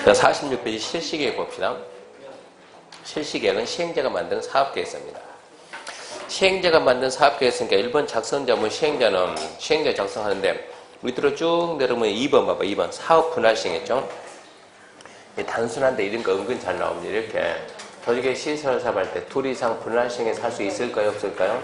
46페이지 실시계획 봅시다. 실시계획은 시행자가 만든 사업계획서입니다. 시행자가 만든 사업계획서니까 1번 작성자분 시행자는 시행자 작성하는데 밑으로 쭉 내려오면 2번 봐봐. 2번 사업 분할 시행했죠. 단순한데 이런 거 은근 잘 나옵니다. 이렇게 조직의 시설 사업할 때 둘 이상 분할 시행해서 할 수 있을까요? 없을까요?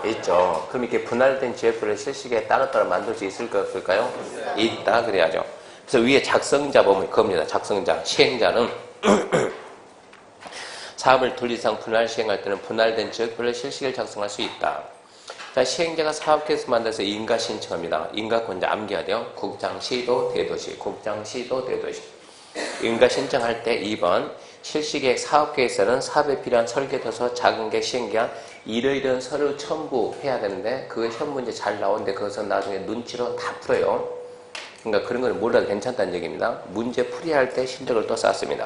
있죠. 그럼 이렇게 분할된 지역별을 실시계획 따로따로 만들 수 있을까요? 없을까요? 있다. 그래야죠. 그래서 위에 작성자 보면 그겁니다. 작성자. 시행자는 사업을 둘 이상 분할 시행할 때는 분할된 지역별로 실시계획을 작성할 수 있다. 자, 시행자가 사업계획서 만들어서 인가 신청합니다. 인가권자 암기해야 돼요. 국장, 시도, 대도시. 국장, 시도, 대도시. 인가 신청할 때 2번 실시계획 사업계획서는 사업에 필요한 설계도서, 작은계획, 시행계획 이러이러한 서류 첨부해야 되는데 그거 시험 문제 잘 나오는데 그것은 나중에 눈치로 다 풀어요. 그러니까 그런 건 몰라도 괜찮다는 얘기입니다. 문제 풀이할 때 실력을 또 쌓습니다.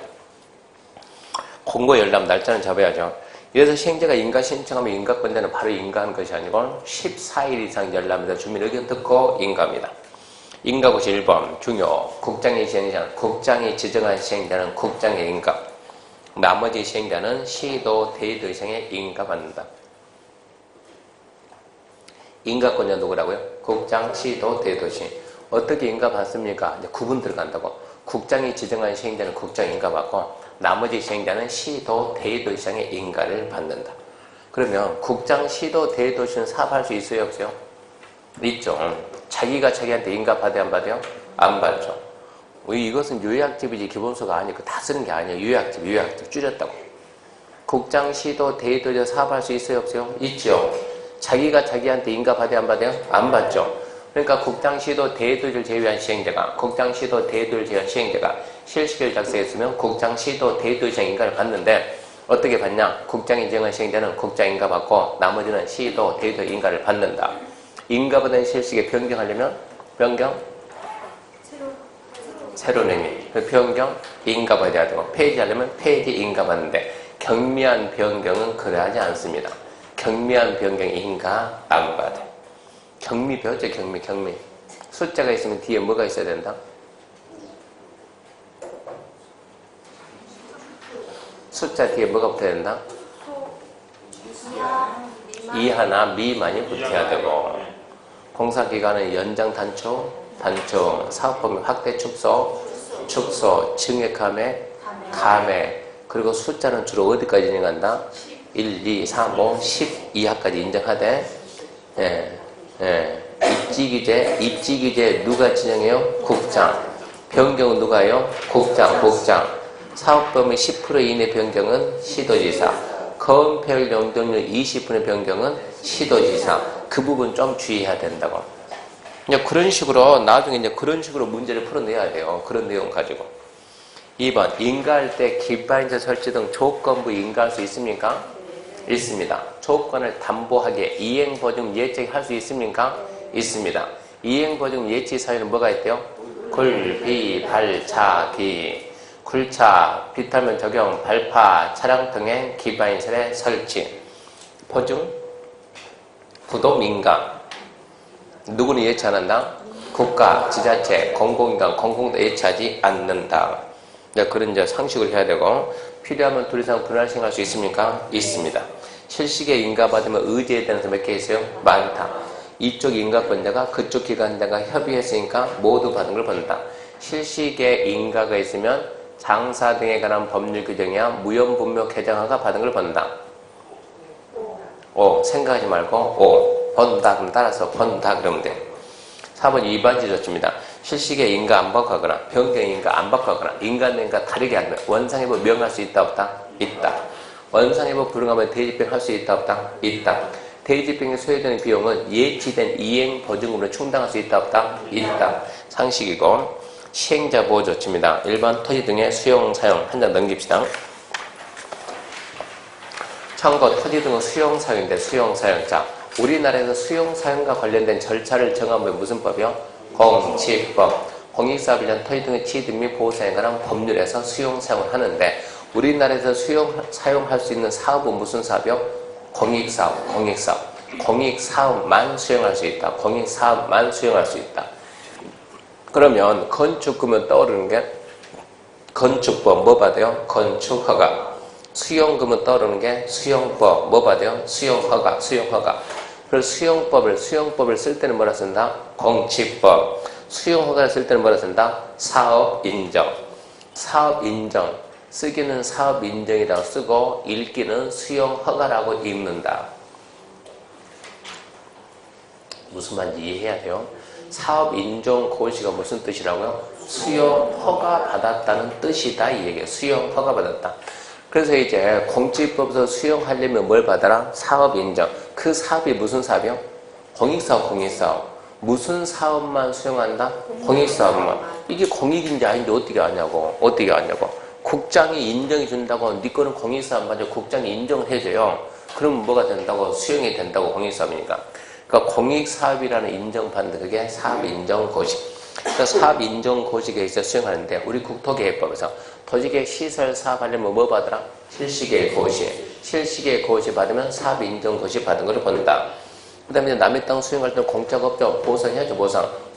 공고 열람 날짜는 잡아야죠. 그래서 시행자가 인가 신청하면 인가권자는 바로 인가한 것이 아니고 14일 이상 열람해서 주민 의견 듣고 인가합니다. 인가고시 1번 중요. 국장이 시행자는 국장이 지정한 시행자는 국장의 인가. 나머지 시행자는 시도, 대도시에 인가받는다. 인가권자 누구라고요? 국장, 시도, 대도시. 어떻게 인가받습니까? 이제 구분 들어간다고. 국장이 지정한 시행자는 국장 인가받고 나머지 시행자는 시도, 대도시장의 인가를 받는다. 그러면 국장, 시도, 대도시는 사업할 수 있어요? 없어요? 있죠. 자기가 자기한테 인가 받아야 안 받아요? 안 받죠. 이것은 요약집이지 기본서가 아니고 다 쓰는 게 아니에요. 요약집 줄였다고. 국장, 시도, 대도시 사업할 수 있어요? 없어요? 있죠. 자기가 자기한테 인가 받아야 안 받아요? 안 받죠. 그러니까 국장, 시도, 대도시를 제외한 시행자가 국장, 시도, 대도시를 제외한 시행자가 실시계획을 작성했으면 국장, 시도, 대도시장 인가를 받는데 어떻게 받냐? 국장이 정한 시행자는 국장 인가 받고 나머지는 시도, 대도시 인가를 받는다. 인가받은 실시계획 변경하려면 변경? 새로운 의미. 그 변경? 인가 받아야 되고 폐지하려면 폐지 인가 받는데 경미한 변경은 그러하지 않습니다. 경미한 변경이 인가 안 받아. 경미 배웠죠? 경미. 숫자가 있으면 뒤에 뭐가 있어야 된다? 숫자 뒤에 뭐가 붙어야 된다? 이하나 미만이 붙어야 되고 공사기간은 연장 단축, 사업범위 확대 축소, 증액감액, 감액 그리고 숫자는 주로 어디까지 인정한다? 1, 2, 3, 5, 10 이하까지 인정하되 입지기재 누가 지정해요? 국장. 변경은 누가요? 국장. 사업범위 10% 이내 변경은 시도지사. 건폐율 용적률 20% 변경은 시도지사. 그 부분 좀 주의해야 된다고. 이제 그런 식으로 나중에 이제 그런 식으로 문제를 풀어내야 돼요. 그런 내용 가지고. 2번 인가할 때 기반인재 설치 등 조건부 인가할 수 있습니까? 있습니다. 조건을 담보하게 이행보증 예치 할 수 있습니까? 있습니다. 이행보증 예치 사유는 뭐가 있대요? 굴, 비, 발, 차, 기. 굴차, 비탈면 적용, 발파, 차량 등의 기반인설의 설치. 보증, 부도, 민간. 누구는 예치 안 한다? 국가, 지자체, 공공기관, 공공도 예치하지 않는다. 그런 이제 상식을 해야 되고 필요하면 둘 이상 분할 시행할 수 있습니까? 있습니다. 실시계획 인가받으면 의제에 대해서 몇 개 있어요? 많다. 이쪽 인가권자가 그쪽 기관자가 협의했으니까 모두 받은 걸 본다. 실시계획 인가가 있으면 장사 등에 관한 법률 규정이야 무연분묘 개정화가 받은 걸 본다. 오, 생각하지 말고 오, 본다. 그럼 따라서 본다 그러면 돼. 4번 2번지 좋습니다. 실시계획 인가 안 받고 하거나 변경 인가 안 받고 하거나 인가인가 다르게 하면 원상회복 명할 수 있다 없다? 있다. 원상회복 불응하면 대지병 할 수 있다 없다? 있다. 대지병에 소요되는 비용은 예치된 이행보증금으로 충당할 수 있다 없다? 있다. 상식이고 시행자 보호 조치입니다. 1번 토지 등의 수용 사용 한 장 넘깁시다. 참고 토지 등의 수용 사용인데 수용 사용. 자, 우리나라에서 수용 사용과 관련된 절차를 정하면 무슨 법이요? 공치법. 공익사업을 위한 토지 등의 취득 및 보호 사용에 관한 법률에서 수용 사용을 하는데 우리나라에서 사용할 수 있는 사업은 무슨 사업이요? 공익사업. 공익사업만 수용할 수 있다. 공익사업만 수용할 수 있다. 그러면 건축금은 떠오르는 게 건축법 뭐 받아요? 건축허가. 수용금은 떠오르는 게 수용법 뭐 받아요? 수용허가. 그래서 수용법을 쓸 때는 뭐라 쓴다? 공치법. 수용허가를 쓸 때는 뭐라 쓴다? 사업인정. 사업인정. 쓰기는 사업인정이라고 쓰고 읽기는 수용허가라고 읽는다. 무슨 말인지 이해해야 돼요. 사업인정고시가 무슨 뜻이라고요? 수용허가 받았다는 뜻이다 이 얘기예요. 수용허가 받았다. 그래서 이제 공직법에서 수용하려면 뭘 받아라? 사업인정. 그 사업이 무슨 사업이요? 공익사업. 무슨 사업만 수용한다? 공익사업만. 이게 공익인지 아닌지 어떻게 아냐고. 국장이 인정해 준다고 네 거는 공익사업 맞아. 국장이 인정을 해줘요. 그러면 뭐가 된다고? 수용이 된다고. 공익사업이니까. 그러니까 공익사업이라는 인정받는 그게 사업인정고시. 그러니까 사업인정고시에 있어 수용하는데 우리 국토계획법에서 도시계획 시설 사업하려면 뭐 받으라? 실시계획고시. 실시계획고시 받으면 사업인정고시 받은 걸 본다. 그 다음에 남의 땅 수용할 때는 공짜가 없죠. 보상해야죠.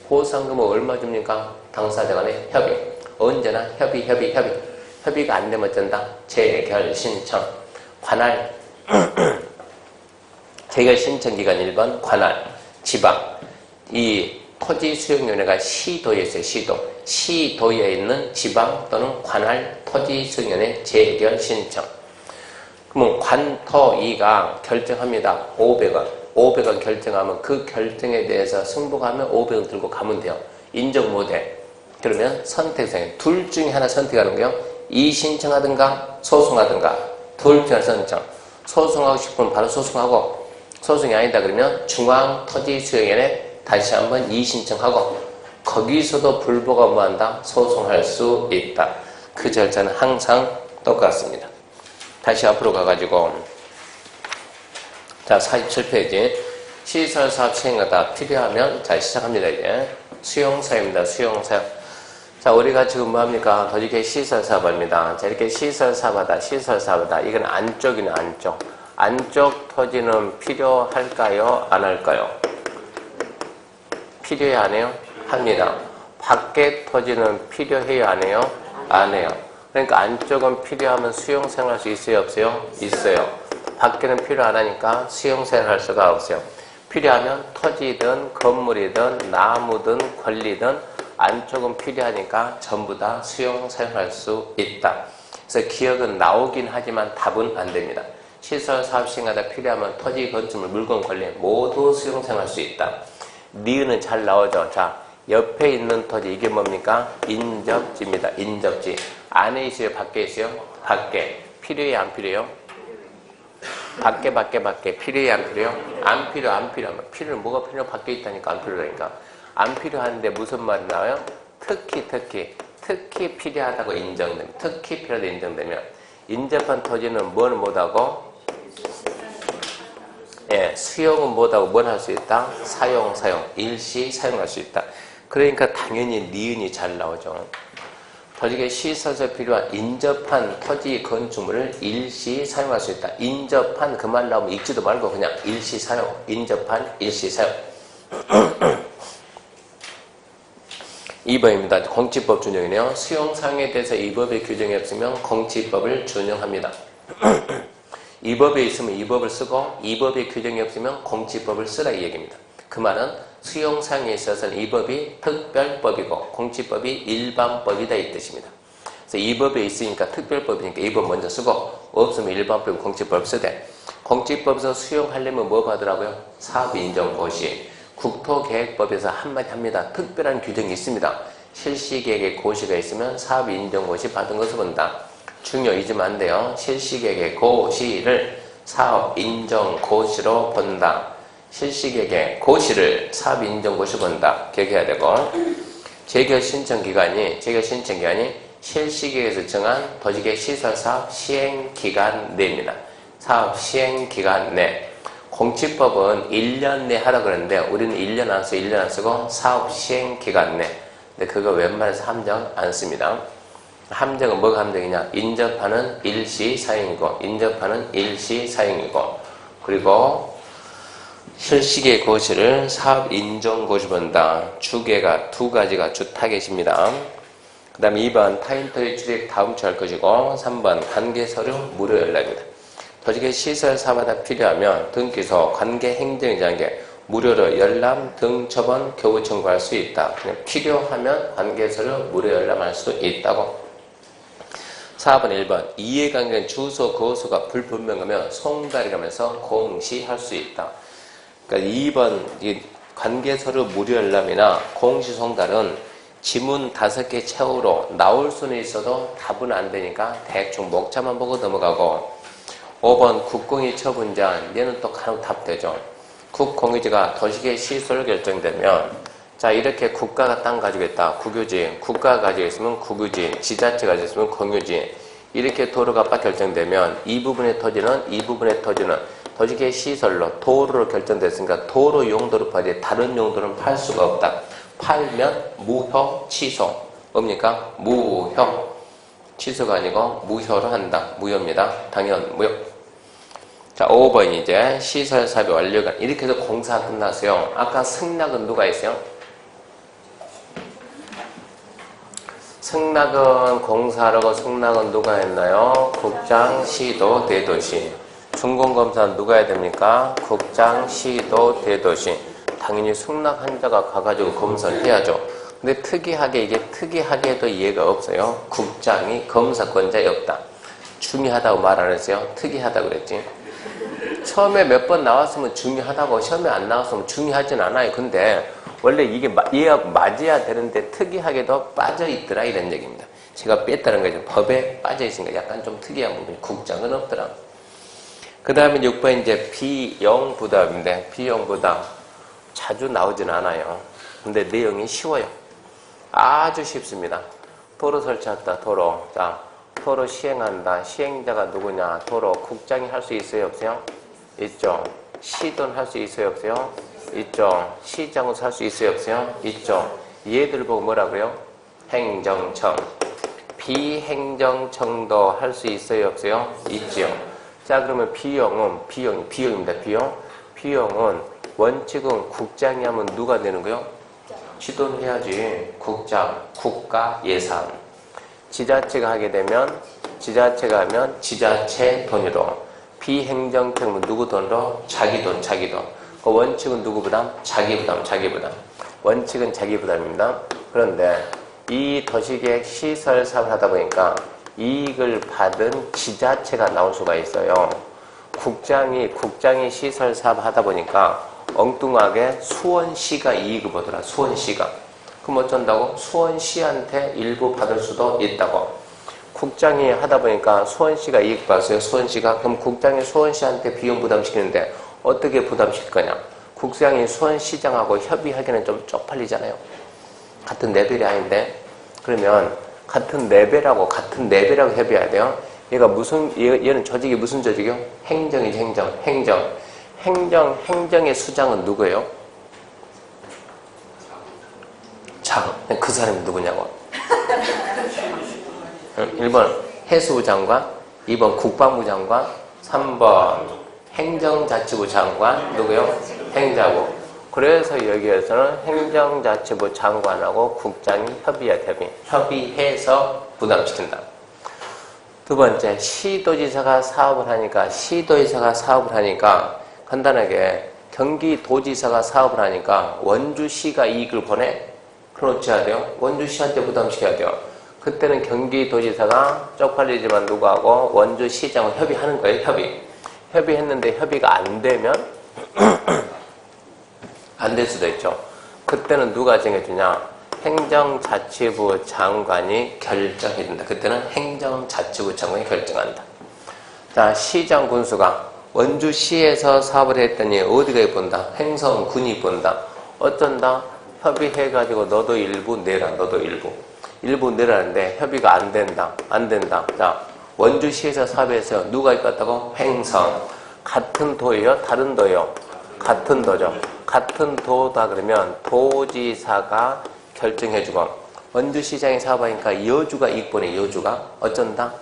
보상금은 얼마 줍니까? 당사자 간의 협의. 언제나 협의가 안 되면 어쩐다? 재결 신청. 관할. 재결 신청 기간 1번 관할. 지방. 이 토지 수용위원회가 시도에 있어요. 시도에 있는 지방 또는 관할 토지 수용위원회 재결 신청. 그러면 관토위가 결정합니다. 500원 결정하면 그 결정에 대해서 승복하면 500원 들고 가면 돼요. 인정 못해. 그러면 선택사항 둘 중에 하나 선택하는 거예요. 이의신청하든가 소송하든가 둘 중에 하나 선택. 소송하고 싶으면 바로 소송하고 소송이 아니다 그러면 중앙토지수용위원회 다시 한번 이의신청하고 거기서도 불복하 뭐한다? 소송할 수 있다. 그 절차는 항상 똑같습니다. 다시 앞으로 가가지고 자 47페이지 시설사업 시행하다 필요하면 자 시작합니다. 이제 수용사입니다. 수용사. 자 우리가 지금 뭐합니까? 도시계획 시설사업입니다. 자 이렇게 시설사업하다 이건 안쪽이네. 안쪽 토지는 필요할까요? 안 할까요? 필요해 안 해요? 합니다. 밖에 토지는 필요해요? 안 해요? 안 해요. 그러니까 안쪽은 필요하면 수용생활할 수 있어요? 없어요? 있어요. 밖에는 필요 안 하니까 수용생활할 수가 없어요. 필요하면 토지든 건물이든 나무든 권리든 안쪽은 필요하니까 전부 다 수용생활할 수 있다. 그래서 기억은 나오긴 하지만 답은 안 됩니다. 시설 사업 시행하다 필요하면 토지, 건축물, 물건, 권리 모두 수용생활할 수 있다. 니은은 잘 나오죠. 자, 옆에 있는 토지 이게 뭡니까? 인접지입니다. 인접지. 안에 있어요? 밖에 있어요? 밖에. 필요해요? 안 필요해요? 밖에. 필요해요? 안 필요해요? 안 필요. 필요는 뭐가 필요? 밖에 있다니까 안 필요하니까. 안 필요한데 무슨 말이 나와요? 특히 필요하다고 인정되면. 특히 필요하다고 인정되면. 인접한 토지는 뭐는 못하고? 예, 수용은 못하고 뭘 할 수 있다? 사용. 일시 사용할 수 있다. 그러니까 당연히 니은이 잘 나오죠. 도시계획 시설에서 필요한 인접한 토지 건축물을 일시 사용할 수 있다. 인접한 그 말 나오면 읽지도 말고 그냥 일시 사용. 인접한 일시 사용. 2번입니다. 공치법 준용이네요. 수용사항에 대해서 이 법의 규정이 없으면 공치법을 준용합니다. 이 법에 있으면 이 법을 쓰고 이 법의 규정이 없으면 공치법을 쓰라 이 얘기입니다. 그 말은 수용사항에 있어서는 이 법이 특별법이고 공치법이 일반법이다 이 뜻입니다. 그래서 이 법에 있으니까 특별법이니까 이 법 먼저 쓰고 없으면 일반법 공치법 쓰되 공치법에서 수용하려면 뭐 받으라고요? 사업인정고시. 국토계획법에서 한마디 합니다. 특별한 규정이 있습니다. 실시계획의 고시가 있으면 사업인정고시 받은 것을 본다. 중요 잊으면 안 돼요. 실시계획의 고시를 사업인정고시로 본다. 실시계획의 고시를 사업인정고시로 본다. 기억해야 되고 재결신청기간이 실시계획에서 정한 도시계획 시설사업 시행기간 내입니다. 사업 시행기간 내. 공치법은 1년 내 하라 그러는데 우리는 1년 안 쓰고 1년 안 쓰고 사업 시행기간 내. 근데 그거 웬만해서 함정 안 씁니다. 함정은 뭐가 함정이냐? 인접하는 일시 사용이고 그리고 실시계 고시를 사업 인정 고시 본다. 주계가 두 가지가 주 타겟입니다. 그 다음에 2번 타인터리 출입 다음 주 할 것이고 3번 관계서류 무료 연락입니다. 도시계 시설 사업하다 필요하면 등기소, 관계행정장계 무료로 열람, 등처분, 교부 청구할 수 있다. 그냥 필요하면 관계서류 무료 열람할 수 있다고. 4번 1번 이해관계는 주소, 거소가 불분명하면 송달이라면서 공시할 수 있다. 그러니까 2번 이 관계서류 무료 열람이나 공시 송달은 지문 5개 채우로 나올 수는 있어도 답은 안 되니까 대충 목차만 보고 넘어가고 5번 국공유 처분제한 얘는 또 간혹 답되죠. 국공유지가 도시계 시설 결정되면 자 이렇게 국가가 땅 가지고 있다. 국유지, 국가가 가지고 있으면 국유지, 지자체가 가지고 있으면 공유지 이렇게 도로가 딱 결정되면 이 부분의 토지는 도시계 시설로 도로로 결정됐으니까 도로 용도로 파지 다른 용도는 팔 수가 없다. 팔면 무효 취소. 뭡니까? 무효. 취소가 아니고 무효로 한다. 무효입니다. 당연 무효. 자, 5번 이제 시설 사업이 완료가 이렇게 해서 공사가 끝났어요. 아까 승낙은 누가 했어요? 승낙은 공사라고 승낙은 누가 했나요? 국장, 시도, 대도시. 준공검사는 누가 해야 됩니까? 국장, 시도, 대도시. 당연히 승낙한 자가 가가지고 검사를 해야죠. 근데 특이하게도 이해가 없어요. 국장이 검사권자에 없다. 중요하다고 말 안 했어요? 특이하다고 그랬지. 처음에 몇 번 나왔으면 중요하다고, 시험에 안 나왔으면 중요하진 않아요. 근데 원래 이게 얘가 맞아야 되는데 특이하게도 빠져있더라 이런 얘기입니다. 제가 뺐다는 거죠. 법에 빠져있으니까 약간 좀 특이한 부분이 국장은 없더라. 그 다음에 6번 이제 비용부담인데 비용부담 자주 나오진 않아요. 근데 내용이 쉬워요. 아주 쉽습니다. 도로 설치한다. 도로. 자, 도로 시행한다. 시행자가 누구냐? 도로. 국장이 할 수 있어요? 없어요? 있죠. 시도는 할 수 있어요? 없어요? 있죠. 시장으로 할 수 있어요? 없어요? 있죠. 얘들 보고 뭐라 그래요? 행정청. 비행정청도 할 수 있어요? 없어요? 있죠. 자, 그러면 비용입니다. 비용은 원칙은 국장이 하면 누가 내는 거요? 지도는 해야지. 국장, 국가 예산. 지자체가 하게 되면 지자체가 하면 지자체 돈으로. 비행정청은 누구 돈으로? 자기 돈. 그 원칙은 누구 부담? 자기 부담. 원칙은 자기 부담입니다. 그런데 이 도시계획 시설 사업을 하다 보니까 이익을 받은 지자체가 나올 수가 있어요. 국장이 시설 사업 하다 보니까 엉뚱하게 수원시가 이익을 보더라. 수원시가. 그럼 어쩐다고? 수원시한테 일부 받을 수도 있다고. 국장이 하다 보니까 수원시가 이익 받았어요. 수원시가. 그럼 국장이 수원시한테 비용 부담시키는데 어떻게 부담시킬 거냐? 국장이 수원시장하고 협의하기는 좀 쪽팔리잖아요. 같은 레벨이 아닌데. 그러면 같은 레벨하고 협의해야 돼요. 얘는 조직이 무슨 조직이요? 행정이지, 행정의 수장은 누구예요? 자, 그 사람이 누구냐고. 1번 해수부 장관, 2번 국방부 장관, 3번 행정자치부 장관, 누구요? 행자부. 그래서 여기에서는 행정자치부 장관하고 국장이 협의해서 부담시킨다. 두 번째, 시도지사가 사업을 하니까 간단하게 경기도지사가 사업을 하니까 원주시가 이익을 보내? 그럼 어찌해야 돼요? 원주시한테 부담시켜야 돼요. 그때는 경기도지사가 쪽팔리지만 누구하고 원주시장을 협의하는 거예요. 협의했는데 협의가 안 되면 안 될 수도 있죠. 그때는 누가 정해주냐? 행정자치부 장관이 결정해준다. 그때는 행정자치부 장관이 결정한다. 자, 시장 군수가 원주시에서 사업을 했더니 어디가 본다? 행성군이 본다. 어쩐다? 협의해가지고 너도 일부 내라. 일부 내라는데 협의가 안 된다. 자, 원주시에서 사업해서 누가 입었다고? 행성. 같은 도예요? 다른 도예요? 같은 도죠. 같은 도다 그러면 도지사가 결정해주고 원주시장이 사업하니까 여주가 이익 보내. 여주가 어쩐다?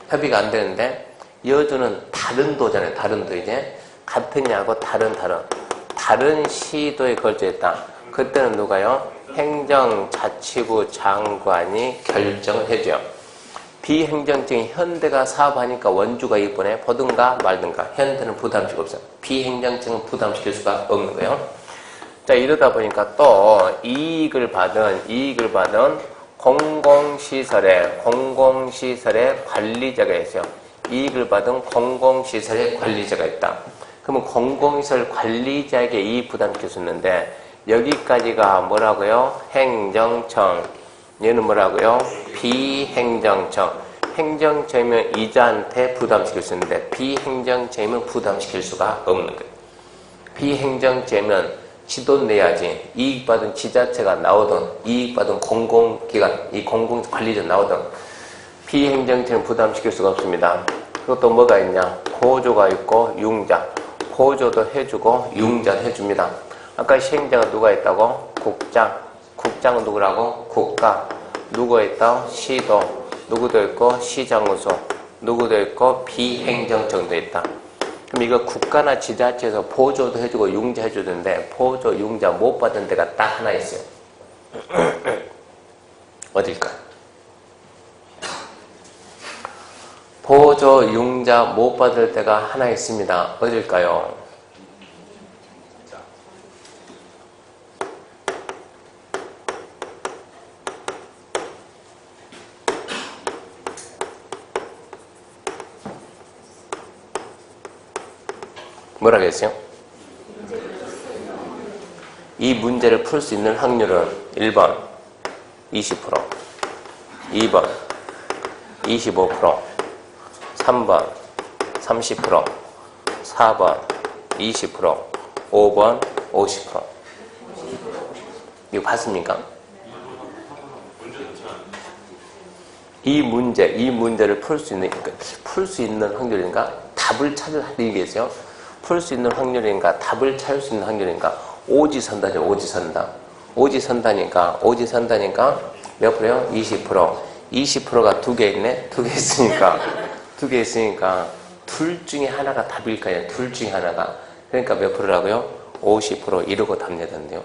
협의가 안 되는데 여주는 다른 도잖아요. 다른 도. 이제 같으냐고 다른 다른 시도에 걸쳐 있다. 그때는 누가요? 행정자치부 장관이 결정을 해줘요. 비행정적인 현대가 사업하니까 원주가 이번에 보든가 말든가. 현대는 부담식 없어요. 비행정적은 부담시킬 수가 없는 거예요. 자, 이러다 보니까 또 이익을 받은 공공시설의 관리자가 있어요. 이익을 받은 공공시설의 관리자가 있다. 그러면 공공시설 관리자에게 이익 부담시킬 수 있는데 여기까지가 뭐라고요? 행정청. 얘는 뭐라고요? 비행정청. 행정청이면 이자한테 부담시킬 수 있는데 비행정청이면 부담시킬 수가 없는 거예요. 비행정청이면 지도 내야지. 이익받은 지자체가 나오든 이익받은 공공기관, 이 공공관리자 나오든 비행정청은 부담시킬 수가 없습니다. 그리고 또 뭐가 있냐? 보조가 있고 융자. 보조도 해주고 융자도 해줍니다. 아까 시행자가 누가 있다고? 국장. 국장은 누구라고? 국가. 누가 있다? 시도. 누구도 있고 시장우소. 누구도 있고 비행정청도 있다. 그럼 이거 국가나 지자체에서 보조도 해주고 융자 해주는데 보조, 융자 못 받은 데가 딱 하나 있어요. 어딜까? 보조, 융자 못 받을 때가 하나 있습니다. 어딜까요? 뭐라고 했어요? 이 문제를 풀 수 있는 확률은 1번 20%, 2번 25%, 3번 30%, 4번 20%, 5번 50%. 이거 봤습니까? 이 문제를 풀 수 있는 확률인가? 답을 찾을 얘기겠어요? 풀 수 있는 확률인가? 답을 찾을 수 있는 확률인가? 오지선다죠, 오지선다. 오지선다니까 몇 프로요? 20%. 20%가 두 개 있네? 두 개 있으니까 둘 중에 하나가 답일까요? 둘 중에 하나가. 그러니까 몇 프로라고요? 50% 이러고 답 내던데요.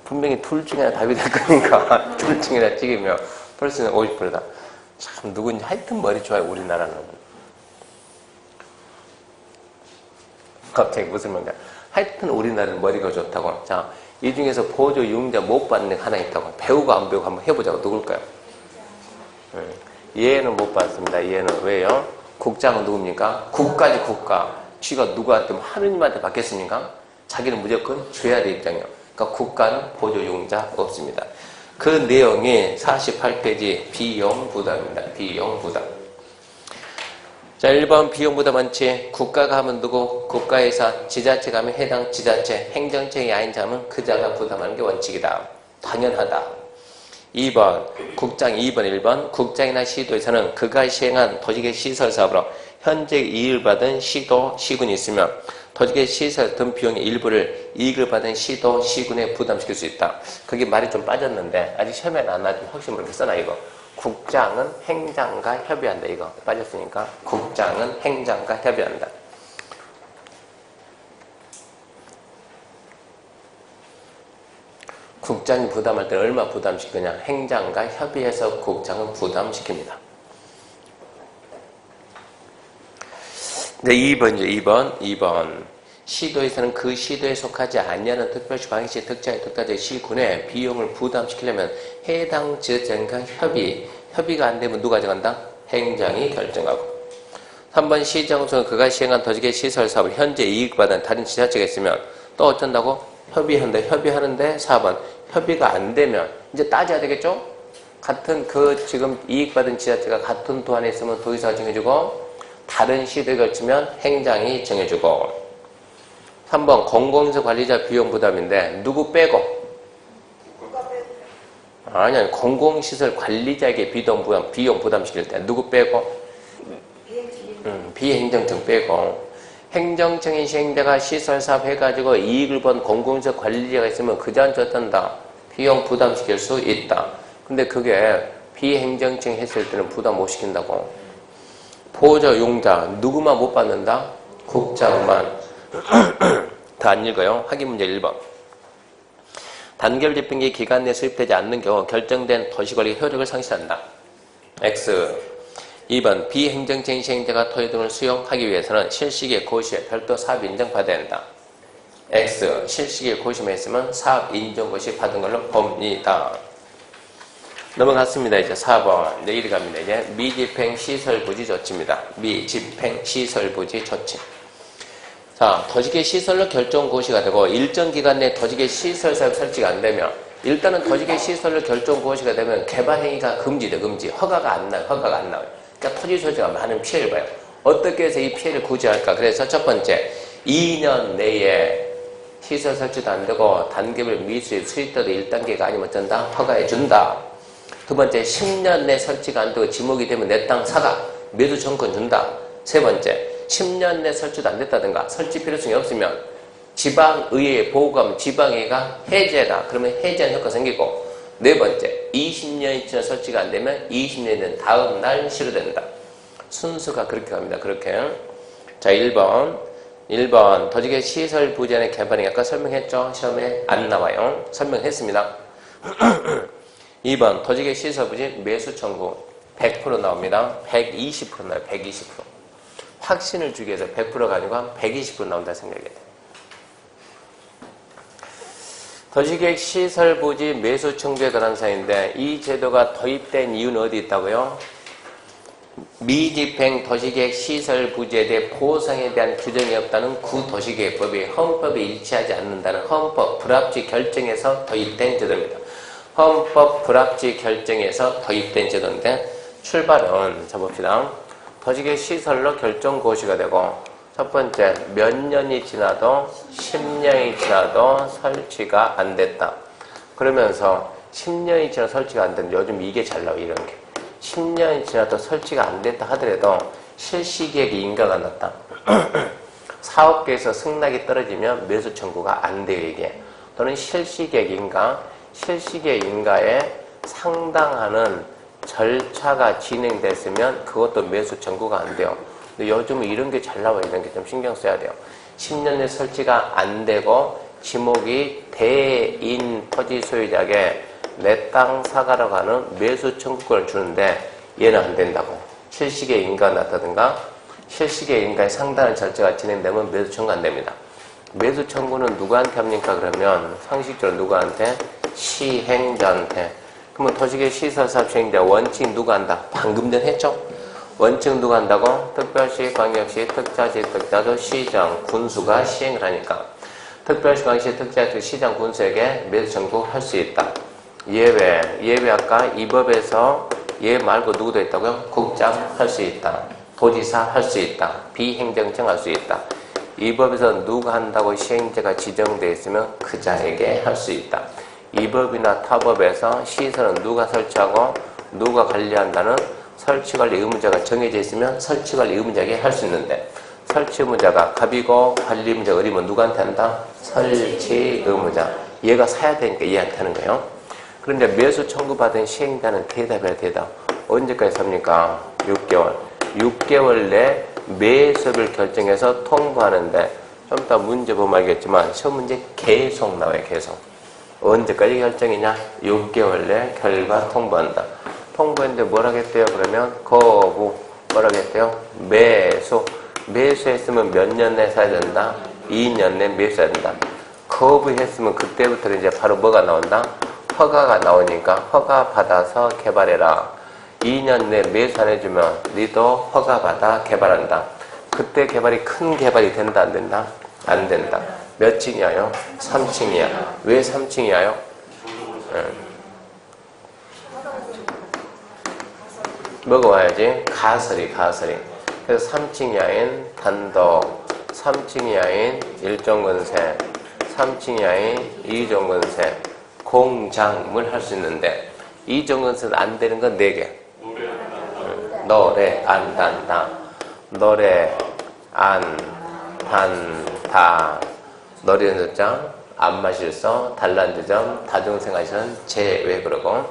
분명히 둘 중에 하나 답이 될 거니까 둘 중에 하나 찍으면 벌써 50%다. 참 누군지 하여튼 머리 좋아요, 우리나라는. 갑자기 무슨 말이야? 하여튼 우리나라는 머리가 좋다고. 자, 이 중에서 보조 융자 못 받는 게 하나 있다고. 배우고 안 배우고 한번 해보자고. 누굴까요? 얘는 못 받습니다. 얘는 왜요? 국장은 누굽니까? 국가지, 국가. 쥐가 누구한테 하느님한테 받겠습니까? 자기는 무조건 줘야 될 입장이에요. 그러니까 국가는 보조 융자 없습니다. 그 내용이 48페이지 비용 부담입니다. 비용 부담. 자, 1번 비용 부담 원칙. 국가가 하면 누구? 국가회사. 지자체가 하면 해당 지자체. 행정청이 아닌 자면 그 자가 부담하는 게 원칙이다. 당연하다. 2번 국장. 1번 국장이나 시도에서는 그가 시행한 도시계 시설 사업으로 현재 이익을 받은 시도, 시군이 있으면 도시계 시설 등 비용의 일부를 이익을 받은 시도, 시군에 부담시킬 수 있다. 그게 말이 좀 빠졌는데 아직 시험에 안 나왔지만 혹시 모르게 써놔 이거. 국장은 행장과 협의한다. 이거 빠졌으니까 국장은 행장과 협의한다. 국장이 부담할 때 얼마 부담시키냐? 행장과 협의해서 국장은 부담시킵니다. 네, 2번. 시도에서는 그 시도에 속하지 아니하는 특별시, 광역시, 특자의 특단지 시군에 비용을 부담시키려면 해당 지자체과 협의가 안 되면 누가 정한다? 행장이 결정하고. 3번 시장으로서는 그가 시행한 도시계 시설 사업을 현재 이익받은 다른 지자체가 있으면 또 어쩐다고? 협의하는데 4번 협의가 안 되면 이제 따져야 되겠죠? 같은 지금 이익받은 지자체가 같은 도 안에 있으면 도지사가 정해주고 다른 시도에 걸치면 행장이 정해주고. 3번 공공시설 관리자 비용 부담인데 누구 빼고? 아니 공공시설 관리자에게 비용 부담시킬 때 누구 빼고? 비행정청 빼고. 행정청인 시행자가 시설사업 해가지고 이익을 본 공공시설 관리자가 있으면 그자한테 어떤다? 비용 부담시킬 수 있다. 근데 그게 비행정청이 했을 때는 부담 못 시킨다고. 보조 용자 누구만 못 받는다? 국장만. 더 안 읽어요. 확인 문제 1번. 단결 집행기 기간 내 수립되지 않는 경우 결정된 도시관리 효력을 상실한다. X. 2번. 비행정적인 시행자가 토지 등을 수용하기 위해서는 실시기의 고시에 별도 사업 인정받아야 한다. X. 실시기의 고시만 있으면 사업 인정고시 받은 걸로 봅니다. 넘어갔습니다. 이제 4번. 내일이 갑니다. 이제 미집행 시설부지 조치입니다. 미집행 시설부지 조치. 자, 도시계 시설로 결정 고시가 되고 일정 기간 내 도시계 시설 사업 설치가 안 되면 일단은 도시계 시설로 결정 고시가 되면 개발 행위가 금지돼. 금지. 허가가 안 나요. 허가가 안 나와요. 그러니까 토지 소유자가 많은 피해를 봐요. 어떻게 해서 이 피해를 구제할까? 그래서 첫 번째, 2년 내에 시설 설치도 안 되고 단계별 미수입 수립돼도 1단계가 아니면 어쩐다? 허가해 준다. 두 번째, 10년 내 설치가 안 되고 지목이 되면 내 땅 사가 매수 정권 준다. 세 번째, 10년 내 설치도 안 됐다든가 설치 필요성이 없으면 지방의회에 보고하면 지방의회가 해제해라. 그러면 해제하는 효과가 생기고 네 번째, 20년이 지나 설치가 안 되면 20년이 된 다음 날 실효된다. 순서가 그렇게 갑니다. 그렇게. 자, 1번 도지계 시설 부지안의 개발이 아까 설명했죠? 시험에 안 나와요. 설명했습니다. 2번 도지계 시설 부지 매수 청구 100% 나옵니다. 120% 나와요. 120%. 확신을 주기 위해서 100%가 아니고 한 120% 나온다 생각해야 돼요. 도시계획 시설부지 매수 청구에 관한 사항인데 이 제도가 도입된 이유는 어디 있다고요? 미집행 도시계획 시설부지에 대해 보상에 대한 규정이 없다는 구도시계획법이 헌법에 일치하지 않는다는 헌법 불합치 결정에서 도입된 제도입니다. 헌법 불합치 결정에서 도입된 제도인데 출발은 자 봅시다. 도시계획 시설로 결정 고시가 되고 첫 번째, 몇 년이 지나도 10년이 지나도 설치가 안 됐다. 그러면서 10년이 지나도 설치가 안 된다. 요즘 이게 잘 나와요. 이런 게. 10년이 지나도 설치가 안 됐다 하더라도 실시계획이 인가가 났다. 사업계에서 승낙이 떨어지면 매수 청구가 안 돼요. 이게. 또는 실시계획 인가에 상당하는 절차가 진행됐으면 그것도 매수 청구가 안 돼요. 근데 요즘은 이런 게 잘 나와요. 이런 게 좀 신경 써야 돼요. 10년 내 설치가 안 되고 지목이 대인 토지 소유자에게 내 땅 사가라고 하는 매수 청구권을 주는데 얘는 안 된다고. 실시계 인가가 났다든가 실시계 인가에 상당한 절차가 진행되면 매수 청구 안 됩니다. 매수 청구는 누구한테 합니까? 그러면 상식적으로 누구한테? 시행자한테. 그러면 도시계 시설사업 시행자 원칙 누가 한다? 방금 전 했죠? 원칙 누가 한다고? 특별시, 광역시, 특자시, 특자도, 시장, 군수가 시행을 하니까 특별시, 광역시, 특자시, 시장, 군수에게 매수 청구할 수 있다. 예외 아까 이 법에서 얘 말고 누구도 있다고요? 국장 할 수 있다. 도지사 할 수 있다. 비행정청 할 수 있다. 이 법에서 누가 한다고 시행자가 지정되어 있으면 그 자에게 할 수 있다. 이 법이나 타 법에서 시설은 누가 설치하고 누가 관리한다는 설치관리 의무자가 정해져 있으면 설치관리 의무자에게 할 수 있는데 설치 의무자가 갑이고 관리 의무자가 어리면 누구한테 한다? 설치 의무자. 얘가 사야 되니까 얘한테 하는 거예요. 그런데 매수 청구받은 시행자는 대답이야 대답. 언제까지 삽니까? 6개월. 6개월 내 매수를 결정해서 통보하는데 좀 이따 문제 보면 알겠지만 시험 문제 계속 나와요. 계속. 언제까지 결정이냐? 6개월 내 결과 통보한다. 통보했는데 뭘 하겠대요? 그러면 거부. 뭘 하겠대요? 매수. 매수했으면 몇 년 내에 사야 된다? 2년 내에 매수해야 된다. 거부했으면 그때부터 이제 바로 뭐가 나온다? 허가가 나오니까 허가 받아서 개발해라. 2년 내에 매수 안 해주면 니도 허가 받아 개발한다. 그때 개발이 큰 개발이 된다 안 된다? 안 된다. 몇 층이야요? 3층이야. 왜 3층이야요? 먹어와야지. 가설이. 그래서 3층 이하인 단독, 3층 이하인 1종건세, 3층 이하인 2종건세, 공장을 할 수 있는데 2종건세는 안 되는 건 4개. 노래, 안, 단, 다. 노래, 안, 단, 다. 노래 연주장, 안마실서, 단란주점, 다중생활시설 제외 그러고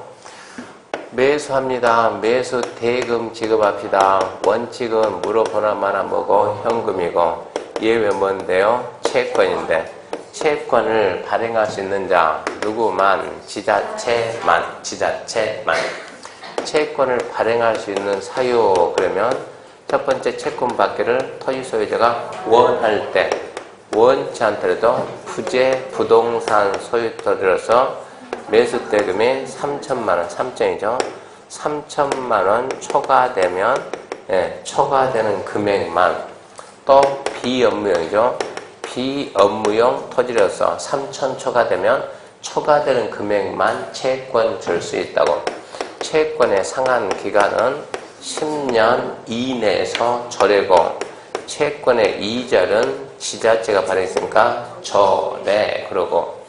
매수합니다. 매수 대금 지급합시다. 원칙은 물어보나 마나 뭐고 현금이고 예외 뭔데요? 채권인데 채권을 발행할 수 있는 자 누구만? 지자체만. 채권을 발행할 수 있는 사유 그러면 첫 번째 채권 받기를 토지 소유자가 원할 때, 원치 않더라도 부재 부동산 소유자로서 매수대금이 3천만 원, 3천이죠. 3천만 원 초과되면 초과되는 금액만, 또 비업무용이죠. 비업무용 토지로서 3천 초과되면 초과되는 금액만 채권 줄 수 있다고. 채권의 상한 기간은 10년 이내에서 조례고, 채권의 이자는 지자체가 발행했으니까 조례 그러고,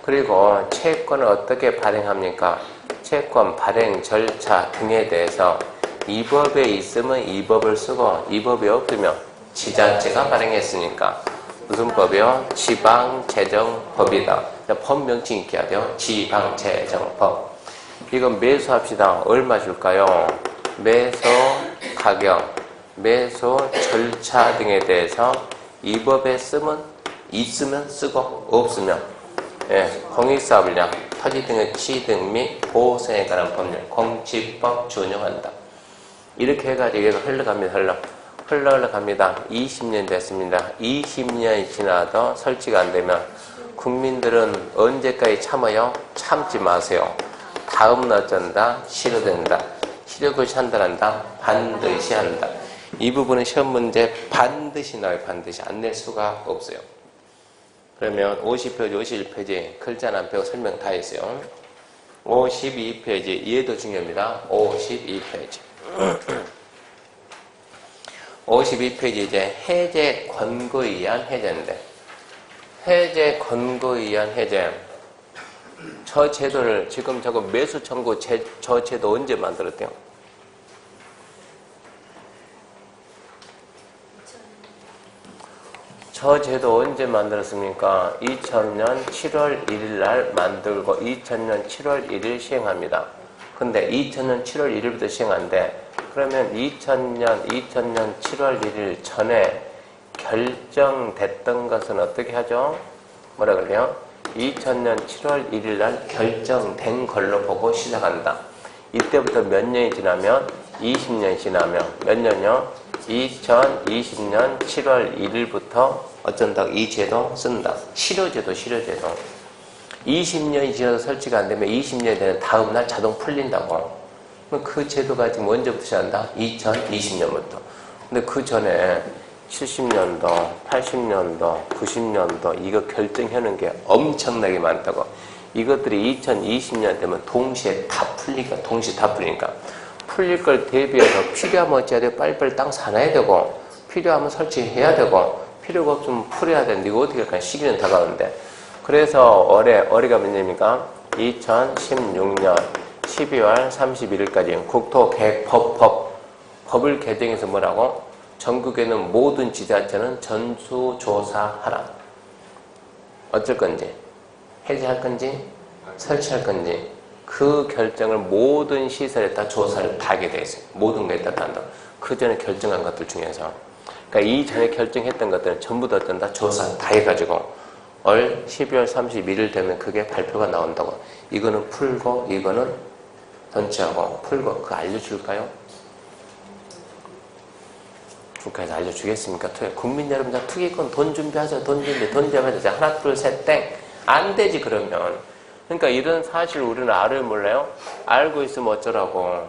그리고 채권을 어떻게 발행합니까? 채권 발행 절차 등에 대해서 이 법에 있으면 이 법을 쓰고, 이 법이 없으면 지자체가 발행했으니까 무슨 법이요? 지방재정법이다. 법 명칭 있게 해야 돼요. 지방재정법. 이건 매수합시다. 얼마 줄까요? 매수 가격, 매수 절차 등에 대해서 이 법에 있으면 쓰고, 없으면 공익사업이냐 토지 등의 취득 및 보호성에 관한 법률, 공시법 준용한다. 이렇게 해가지고 얘가 흘러갑니다. 20년 됐습니다. 20년이 지나도 설치가 안 되면 국민들은 언제까지 참아요? 참지 마세요. 다음은 어쩐다? 실효된다. 실효고시 한다. 반드시 한다. 이 부분은 시험 문제 반드시 나와요. 반드시 안 낼 수가 없어요. 그러면 50페이지, 51페이지 글자는 안 빼고 설명 다 했어요. 52페이지 얘도 중요합니다. 52페이지 52페이지 이제 해제 권고에 의한 해제인데, 해제 권고에 의한 해제, 저 제도를 지금 저거 매수 청구 저 제도 언제 만들었대요? 저 제도 언제 만들었습니까? 2000년 7월 1일 날 만들고 2000년 7월 1일 시행합니다. 근데 2000년 7월 1일부터 시행한데, 그러면 2000년 7월 1일 전에 결정됐던 것은 어떻게 하죠? 뭐라 그래요? 2000년 7월 1일 날 결정된 걸로 보고 시작한다. 이때부터 몇 년이 지나면 20년이 지나면 몇 년이요? 2020년 7월 1일부터 어쩐다? 이 제도 쓴다. 실효제도. 20년이 지나서 설치가 안 되면 20년이 되는 다음 날 자동 풀린다고. 그 제도가 지금 언제부터 시작한다? 2020년부터. 근데 그 전에 70년도, 80년도, 90년도 이거 결정하는 게 엄청나게 많다고. 이것들이 2020년 되면 동시에 다 풀리니까 풀릴 걸 대비해서 필요하면 어찌해야 되고, 빨리빨리 땅 사놔야 되고, 필요하면 설치해야 되고, 필요가 없으면 풀어야 되는데 이거 어떻게 할까요? 시기는 다가오는데. 그래서 올해가 몇 년입니까? 2016년 12월 31일까지 국토계획법을 개정해서 뭐라고? 전국에 있는 모든 지자체는 전수조사하라. 어쩔 건지, 해제할 건지, 설치할 건지, 그 결정을 모든 시설에 다 조사를 다 하게 돼 있어요. 모든 거에 다 한다. 그 전에 결정한 것들 중에서. 그러니까 이전에 결정했던 것들은 전부 다 어떤다? 조사 다 해가지고 올 12월 31일 되면 그게 발표가 나온다고. 이거는 풀고, 이거는 전체하고 풀고. 그거 알려줄까요? 국가에서 알려주겠습니까? 국민 여러분, 투기권 돈 준비하자. 돈 준비하자. 하나, 둘, 셋, 땡. 안 되지, 그러면. 그러니까 이런 사실 우리는 알아요, 몰라요? 알고 있으면 어쩌라고.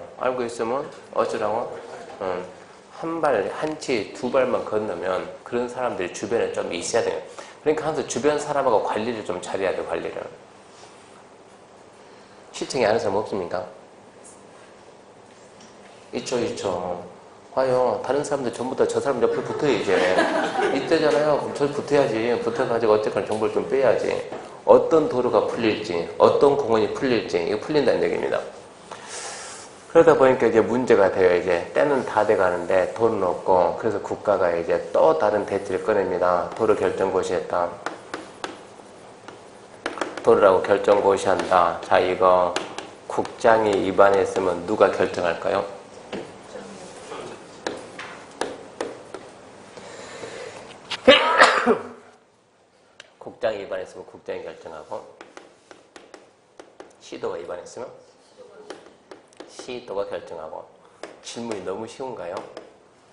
한 발, 한 치, 두 발만 건너면 그런 사람들이 주변에 좀 있어야 돼요. 그러니까 항상 주변 사람하고 관리를 좀 잘해야 돼요, 관리를. 시청에 아는 사람 없습니까? 있죠. 봐요. 다른 사람들 전부 다 저 사람 옆에 붙어야지. 이때잖아요. 그럼 저 붙어야지. 붙어가지고 어쨌거나 정보를 좀 빼야지. 어떤 도로가 풀릴지, 어떤 공원이 풀릴지, 이거 풀린다는 얘기입니다. 그러다 보니까 이제 문제가 돼요. 이제 때는 다 돼가는데 돈은 없고, 그래서 국가가 이제 또 다른 대책을 꺼냅니다. 도로 결정고시했다. 도로라고 결정고시한다. 자, 이거 국장이 입안했으면 누가 결정할까요? 국장이 위반했으면 국장이 결정하고, 시도가 위반했으면 시도가 결정하고. 질문이 너무 쉬운가요?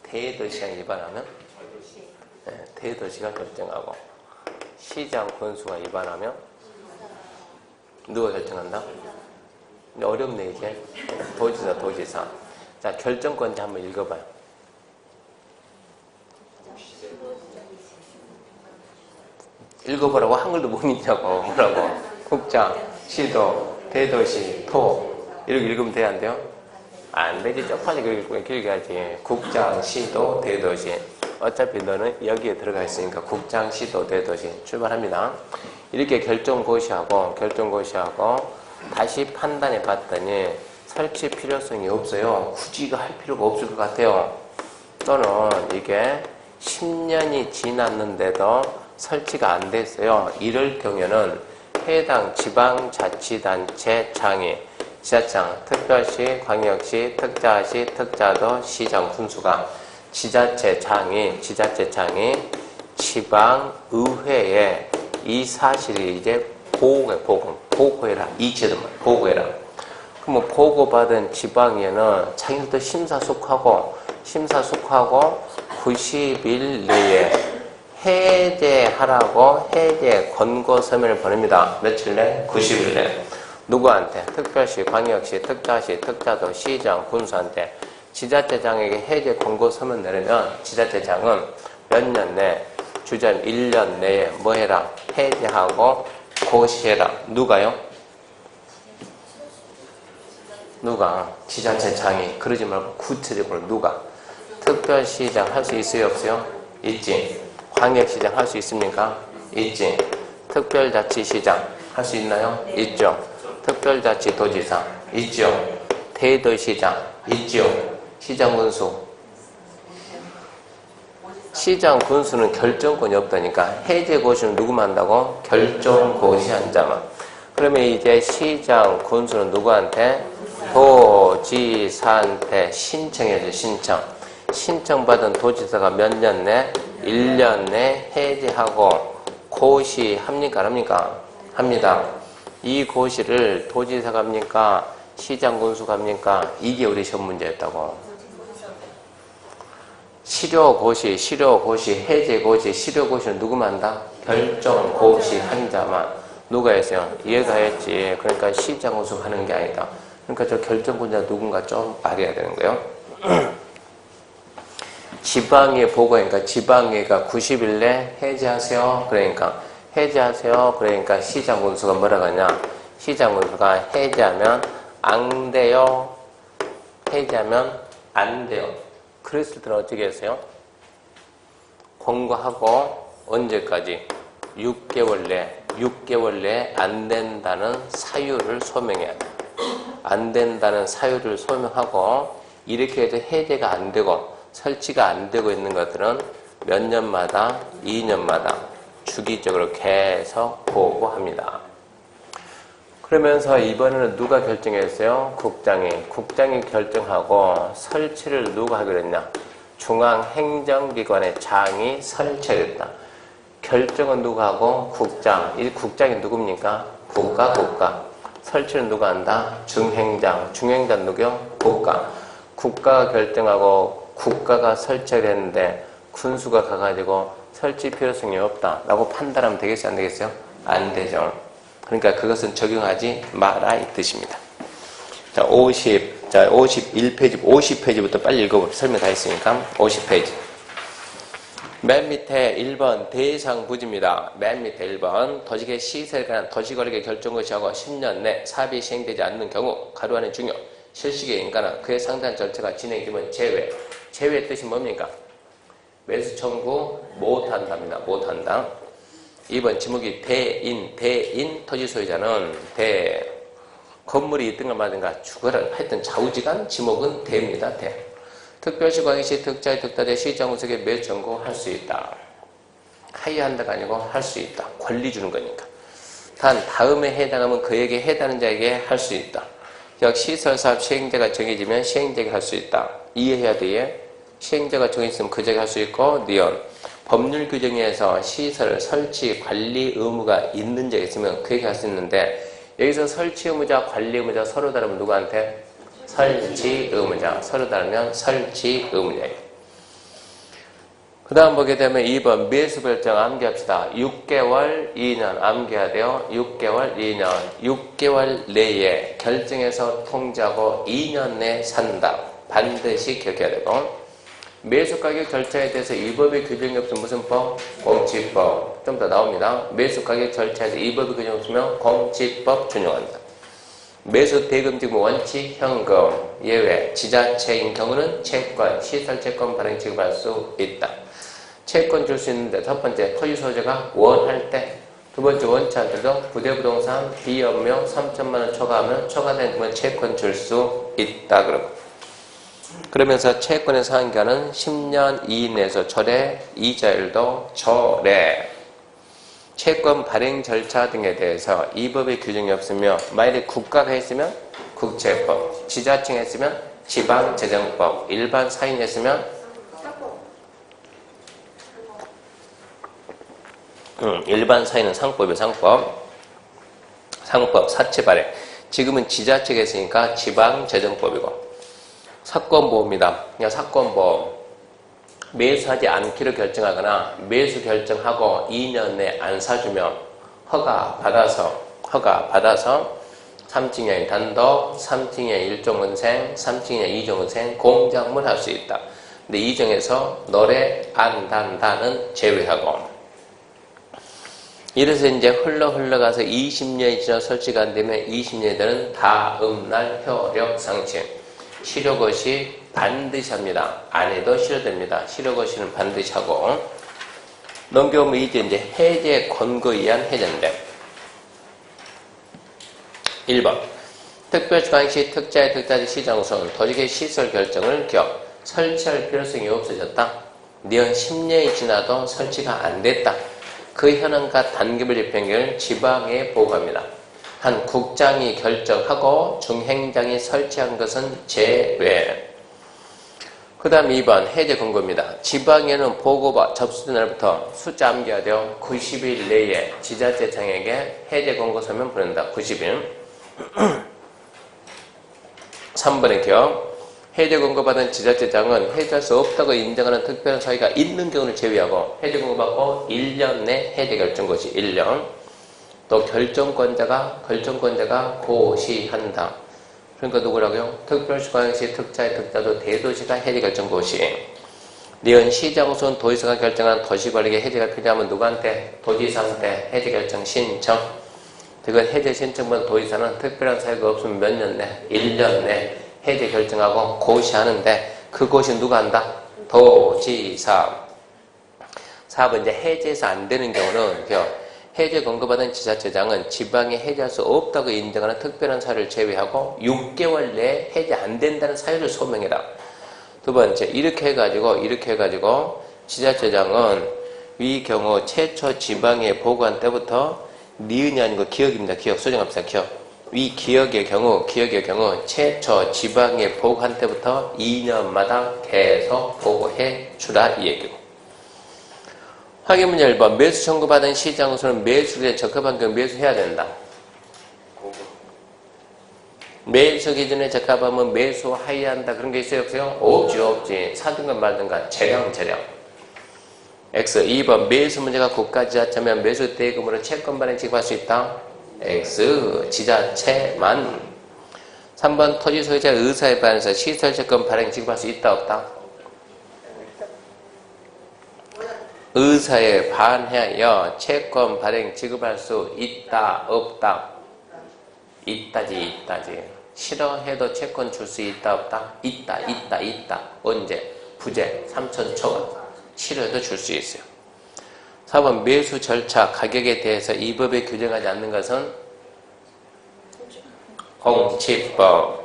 대도시가 위반하면 네, 대도시가 결정하고, 시장 군수가 위반하면 누가 결정한다? 어렵네 이제. 도지사. 자, 결정권자 한번 읽어봐요. 읽어보라고. 한글도 못 읽냐고. 뭐라고? 국장, 시도, 대도시, 토. 이렇게 읽으면 돼야 안 돼요? 안 되지. 쪽팔리게 길게 하지. 국장, 시도, 대도시. 어차피 너는 여기에 들어가 있으니까 국장, 시도, 대도시. 출발합니다. 이렇게 결정고시하고 다시 판단해 봤더니 설치 필요성이 없어요. 굳이 이거 할 필요가 없을 것 같아요. 또는 이게 10년이 지났는데도 설치가 안 됐어요. 이럴 경우에는 해당 지방자치단체장이 지자청, 특별시, 광역시, 특자시, 특자도, 시장, 군수가 지자체장이 지방의회에 이 사실이 이제 보고해라. 이 제도만 보고해라. 그럼 보고받은 지방에는 자기들도 심사숙고하고 90일 내에 해제하라고 해제 권고 서면을 보냅니다. 며칠 내? 90일 내. 누구한테? 특별시, 광역시, 특자시, 특자도, 시장, 군수한테 지자체장에게 해제 권고 서면 내려면 지자체장은 몇 년 내? 주전 1년 내에 뭐 해라? 해제하고 고시해라. 누가요? 누가? 지자체장이. 그러지 말고 구체적으로 누가? 특별시장 할 수 있어요? 없어요? 있지. 광역시장 할 수 있습니까? 있지. 특별자치시장 할 수 있나요? 있죠. 특별자치도지사 있죠. 대도시장 있죠. 시장군수. 시장군수는 결정권이 없다니까. 해제고시는 누구만 한다고? 결정고시한 자만. 그러면 이제 시장군수는 누구한테? 도지사한테 신청해야죠. 신청받은 도지사가 몇 년 내? 1년 내 해제하고 고시합니까? 안 합니까? 합니다. 이 고시를 도지사가 합니까? 시장군수가 합니까? 이게 우리 시험 문제였다고. 실효고시, 해제고시, 실효고시는 누구만 한다? 결정고시 한 자만. 누가 했어요? 얘가 했지. 그러니까 시장군수 하는 게 아니다. 그러니까 저 결정권자 누군가 좀 말해야 되는 거예요. 지방에 보고하니까 지방에가 90일 내 해제하세요. 그러니까 해제하세요. 그러니까 시장군수가 뭐라고 하냐? 시장군수가 해제하면 안 돼요. 해제하면 안 돼요. 그랬을 때는 어떻게 했어요? 권고하고 언제까지? 6개월 내에 안 된다는 사유를 소명해야 돼. 안 된다는 사유를 소명하고 이렇게 해도 해제가 안 되고 설치가 안 되고 있는 것들은 몇 년마다 2년마다 주기적으로 계속 보고합니다. 그러면서 이번에는 누가 결정했어요? 국장이 결정하고 설치를 누가 하기로 했냐? 중앙행정기관의 장이 설치했다. 결정은 누가 하고? 국장. 이 국장이 누굽니까? 국가. 설치는 누가 한다? 중행장 누구요? 국가가 결정하고 국가가 설치를 했는데 군수가 가가지고 설치 필요성이 없다라고 판단하면 되겠어요? 안 되겠어요? 안 되죠. 그러니까 그것은 적용하지 마라 이 뜻입니다. 자, 51페이지, 50페이지부터 빨리 읽어봅시다. 설명 다 했으니까. 50페이지. 맨 밑에 1번 대상부지입니다. 맨 밑에 1번 도시계 시세에 관한 도시거래계 결정고시하고 10년 내 사업이 시행되지 않는 경우 가루안의 중요 실시기에 인가나 그에 상대한 절차가 진행되면 제외. 제외의 뜻이 뭡니까? 매수 청구 못한답니다. 못한다. 2번 지목이 대인 토지 소유자는 건물이 있든가 마든가 죽어라. 하여튼 좌우지간 지목은 대입니다. 대. 특별시, 광역시, 특자의 특단의 시장군수에게 매수 청구할 수 있다. 하야한다가 아니고 할 수 있다. 권리 주는 거니까. 단 다음에 해당하면 그에게 해당하는 자에게 할 수 있다. 약 시설사업 시행자가 정해지면 시행자에게 할 수 있다. 이해해야 돼. 시행자가 정해졌으면 그자에게 할 수 있고 니은 법률 규정에서 시설 설치 관리 의무가 있는 적이 있으면 그 얘기 할 수 있는데 여기서 설치 의무자 관리 의무자 서로 다르면 누구한테? 설치 의무자. 서로 다르면 설치 의무자예요. 그 다음 보게 되면 2번 매수 결정 암기합시다. 6개월, 2년 암기해야 돼요. 6개월, 2년. 6개월 내에 결정해서 통지하고 2년 내에 산다. 반드시 기억해야 되고 매수가격 절차에 대해서 이 법의 규정이 없으면 무슨 법? 공시법. 좀 더 나옵니다. 매수가격 절차에 대해서 이 법의 규정이 없으면 공시법 준용한다. 매수 대금지급 원칙 현금 예외 지자체인 경우는 채권, 시설채권 발행 지급할 수 있다. 채권 줄 수 있는데 첫 번째 토지 소재가 원할 때, 두 번째 원치 않을 때도 부대부동산 비업무 3천만 원 초과하면 초과된 금은 채권 줄 수 있다. 그러면서 채권의 상한기간은 10년 이내에서 절에 이자율도 절에 채권 발행 절차 등에 대해서 이 법의 규정이 없으며 만약에 국가가 했으면 국채법, 지자체가 했으면 지방재정법, 일반 사인이 했으면 일반 사인은 상법이에요. 상법 사채 발행. 지금은 지자체가 했으니까 지방재정법이고 사건보험입니다. 그냥 사건보험. 매수하지 않기로 결정하거나 매수 결정하고 2년 내에 안 사주면 허가 받아서 3층에 단독, 3층에 1종은생, 3층에 2종은생 공작물 할 수 있다. 근데 이 중에서 노래 안 단다는 제외하고 이래서 이제 흘러가서 20년이 지나 설치가 안 되면 20년이 되는 다음날 효력 상실. 실효고시 반드시 합니다. 안 해도 실효됩니다. 실효고시는 반드시 하고 넘겨오면 이제 해제 권고에 의한 해제인데 1번 특별주관시 특자의 특자지 시장소는 도지개 시설 결정을 기억 설치할 필요성이 없어졌다. 니은 10년이 지나도 설치가 안 됐다. 그 현황과 단계별 집행을 지방에 보고합니다. 한 국장이 결정하고 중행장이 설치한 것은 제외. 그 다음 2번 해제 권고입니다. 지방에는 보고가 접수된 날부터 숫자 암기해야 돼요. 90일 내에 지자체장에게 해제 권고 서면 보낸다. 90일. 3번의 기억. 해제 권고 받은 지자체장은 해제할 수 없다고 인정하는 특별한 사유가 있는 경우를 제외하고 해제 권고 받고 1년 내 해제 결정고시 1년. 또 결정권자가 고시한다. 그러니까 누구라고요? 특별주관시 특자의 특자도 대도시가 해제결정고시. 니은 시장소는 도지사가 결정한 도시관리계 해제가 필요하면 누구한테? 도지사한테 해제결정 신청. 그건 해제 신청보다 도지사는 특별한 사유가 없으면 몇 년 내? 1년 내 해제 결정하고 고시하는데 그 고시 누가 한다? 도지사. 4번 이제 해제해서 안 되는 경우는 해제 권고받은 지자체장은 지방에 해제할 수 없다고 인정하는 특별한 사유를 제외하고 6개월 내에 해제 안 된다는 사유를 소명해라. 두 번째, 이렇게 해가지고 지자체장은 위 경우 최초 지방에 보고한 때부터 니은이 아니고 기억입니다. 기억 수정합시다. 기억. 위 기억의 경우 최초 지방에 보고한 때부터 2년마다 계속 보고해 주라 이 얘기고. 확인문제 1번 매수 청구받은 시장소는 매수기준에 적합한 경우 매수해야 된다. 매수 기준에 적합하면 매수해야 한다. 그런 게 있어요? 없어요? 없지. 사든가 말든가 재량. X 2번 매수 문제가 국가지자체면 매수 대금으로 채권 발행 지급할 수 있다. X 지자체만. 3번 토지 소유자 의사에 반해서 시설 채권 발행 지급할 수 있다 없다. 의사에 반하여 채권 발행 지급할 수 있다 없다. 있다지. 싫어해도 채권 줄 수 있다 없다. 있다. 언제? 부재 3천 초과. 싫어해도 줄 수 있어요. 4번 매수 절차 가격에 대해서 이 법에 규정하지 않는 것은 공시법.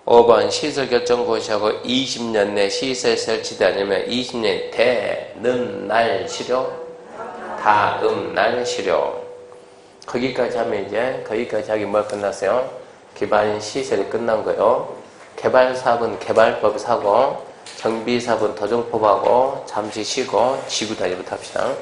5번 시설 결정 고시하고 20년 내 시설 설치되지 않으면 20년 되는 날 실효, 다음 날 실효. 거기까지 하면 이제 거기까지 하기 뭐 끝났어요? 기반 시설이 끝난 거예요. 개발 사업은 개발법 사고 정비 4분 도정법하고 잠시 쉬고 지구 단위부터 합시다.